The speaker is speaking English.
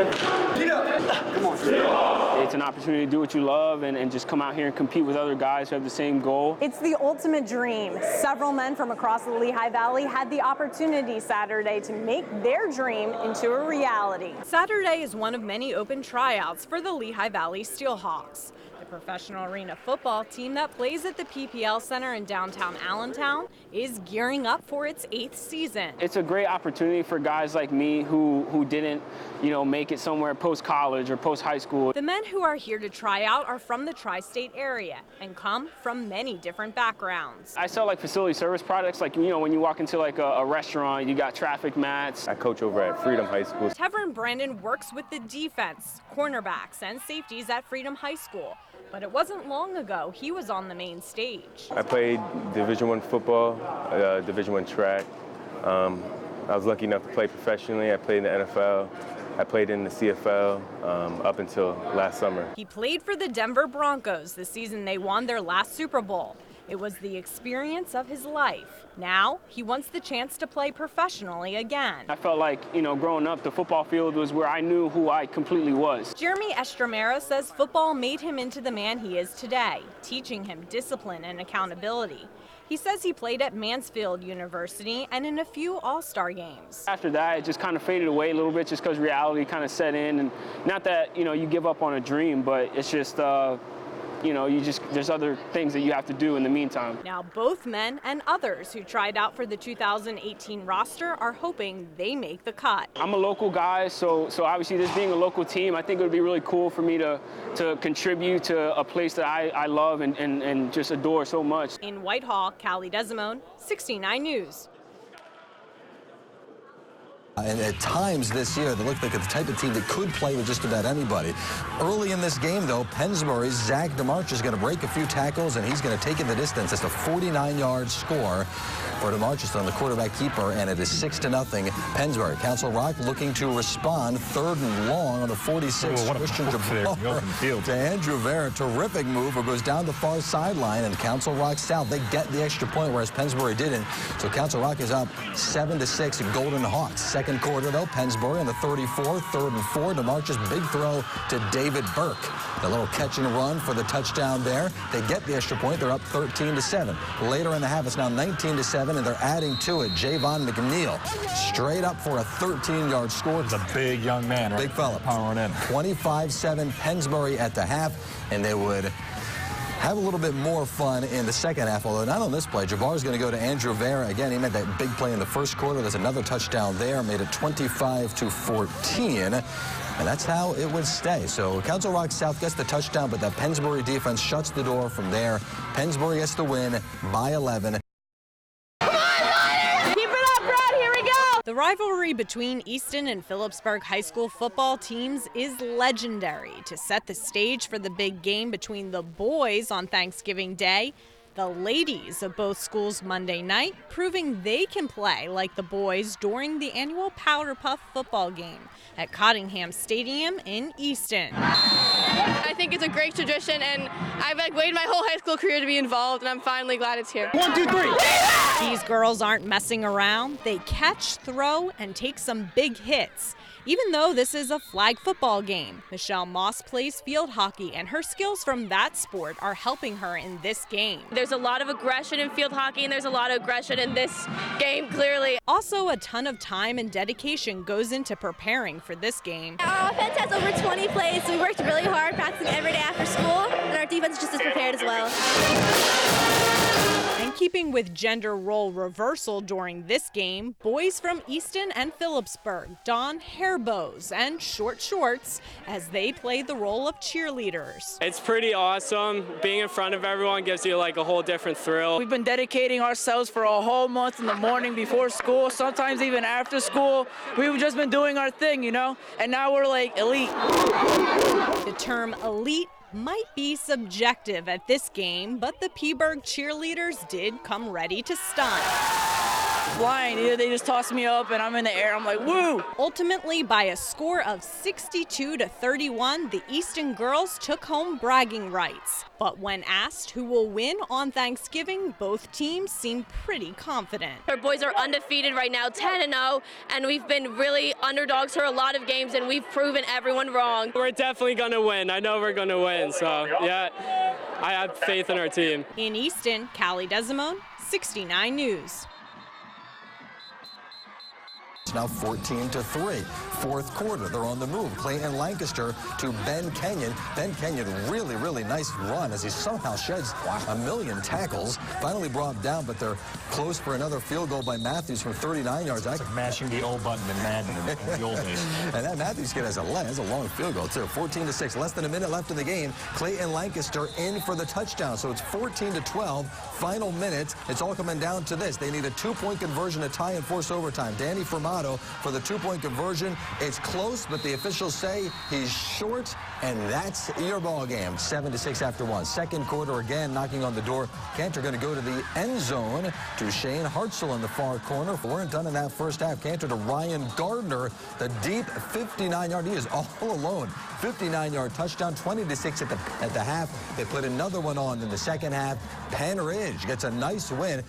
again. Come on. It's an opportunity to do what you love and just come out here and compete with other guys who have the same goal. It's the ultimate dream. Several men from across the Lehigh Valley had the opportunity Saturday to make their dream into a reality. Saturday is one of many open tryouts for the Lehigh Valley Steelhawks. The professional arena football team that plays at the PPL Center in downtown Allentown is gearing up for its 8th season. It's a great opportunity for guys like me who didn't, make it somewhere post-college or post-high school. The men who are here to try out are from the tri-state area and come from many different backgrounds. I sell facility service products, when you walk into a restaurant, you got traffic mats. I coach over at Freedom High School. Tevin Brandon works with the defense, cornerbacks, and safeties at Freedom High School. But it wasn't long ago he was on the main stage. I played Division I football, Division I track. I was lucky enough to play professionally. I played in the NFL. I played in the CFL up until last summer. He played for the Denver Broncos the season they won their last Super Bowl. It was the experience of his life. Now, he wants the chance to play professionally again. I felt like, growing up, the football field was where I knew who I completely was. Jeremy Estromera says football made him into the man he is today, teaching him discipline and accountability. He says he played at Mansfield University and in a few All-Star games. After that, it just kind of faded away a little bit just because reality kind of set in. And not that, you give up on a dream, but it's just, there's other things that you have to do in the meantime. Now, both men and others who tried out for the 2018 roster are hoping they make the cut. I'm a local guy, so obviously this being a local team, I think it would be really cool for me to contribute to a place that I love and just adore so much. In Whitehall, Callie Desimone, 69 News. And at times this year, they look like the type of team that could play with just about anybody. Early in this game, though, Pennsbury's Zach DeMarch is going to break a few tackles, and he's going to take it the distance. It's a 49-yard score for DeMarch on the quarterback keeper, and it is 6-0 Pennsbury. Council Rock looking to respond 3rd and long on the 46. Christian Jabbar to Andrew Vera. Terrific move. It goes down the far sideline, and Council Rock South, they get the extra point, whereas Pennsbury didn't. So Council Rock is up 7-6 Golden Hawks. Second quarter, though, Pennsbury on the 34, 3rd and 4. DeMarch's big throw to David Burke. The little catch and run for the touchdown there. They get the extra point. They're up 13-7. Later in the half, it's now 19-7, and they're adding to it. Javon McNeil straight up for a 13-yard score. He's a big young man, right? Big fella. Powering in. 25-7 Pennsbury at the half, and they would have a little bit more fun in the second half, although not on this play. Jabbar's going to go to Andrew Vera. Again, he made that big play in the first quarter. There's another touchdown there, made it 25-14. And that's how it would stay. So Council Rock South gets the touchdown, but that Pennsbury defense shuts the door from there. Pennsbury gets the win by 11. The rivalry between Easton and Phillipsburg High School football teams is legendary. To set the stage for the big game between the boys on Thanksgiving Day, the ladies of both schools Monday night, proving they can play like the boys during the annual Powder Puff football game at Cottingham Stadium in Easton. I think it's a great tradition, and I've waited my whole high school career to be involved, and I'm finally glad it's here. 1, 2, 3. These girls aren't messing around. They catch, throw, and take some big hits. Even though this is a flag football game, Michelle Moss plays field hockey, and her skills from that sport are helping her in this game. There's a lot of aggression in field hockey, and there's a lot of aggression in this game, clearly. Also, a ton of time and dedication goes into preparing for this game. Our offense has over 20 plays, so we worked really hard practicing every day after school, and our defense is just as prepared as well. And keeping with gender role reversal during this game, boys from Easton and Phillipsburg don hair bows and short shorts as they play the role of cheerleaders. It's pretty awesome. Being in front of everyone gives you a whole different thrill. We've been dedicating ourselves for a whole month in the morning before school, sometimes even after school. We've just been doing our thing, and now we're elite. The term elite might be subjective at this game, but the Peaburg cheerleaders did come ready to stunt. flying. They just toss me up and I'm in the air. I'm like, woo! Ultimately, by a score of 62-31, the Easton girls took home bragging rights. But when asked who will win on Thanksgiving, both teams seem pretty confident. Our boys are undefeated right now, 10-0, and we've been really underdogs for a lot of games, and we've proven everyone wrong. We're definitely going to win. I know we're going to win. So, yeah, I have faith in our team. In Easton, Callie Desimone, 69 News. It's now 14-3. Fourth quarter, they're on the move. Clayton Lancaster to Ben Kenyon. Ben Kenyon, really nice run as he somehow sheds a million tackles. Finally brought down, but they're close for another field goal by Matthews from 39 yards. It's like mashing the old button in Madden in the old days. And that Matthews kid has a long field goal, too. 14-6. Less than a minute left in the game. Clayton Lancaster in for the touchdown. So it's 14-12. Final minute. It's all coming down to this. They need a 2-point conversion to tie and force overtime. Danny Fermato for the 2-point conversion. It's close, but the officials say he's short, and that's your ball game. 7-6 after one. Second quarter again, knocking on the door. Cantor going to go to the end zone to Shane Hartzell in the far corner. Weren't done in that first half. Cantor to Ryan Gardner, the deep 59-yard. He is all alone. 59-yard touchdown, 20-6 at the half. They put another one on in the second half. Penn Ridge gets a nice win.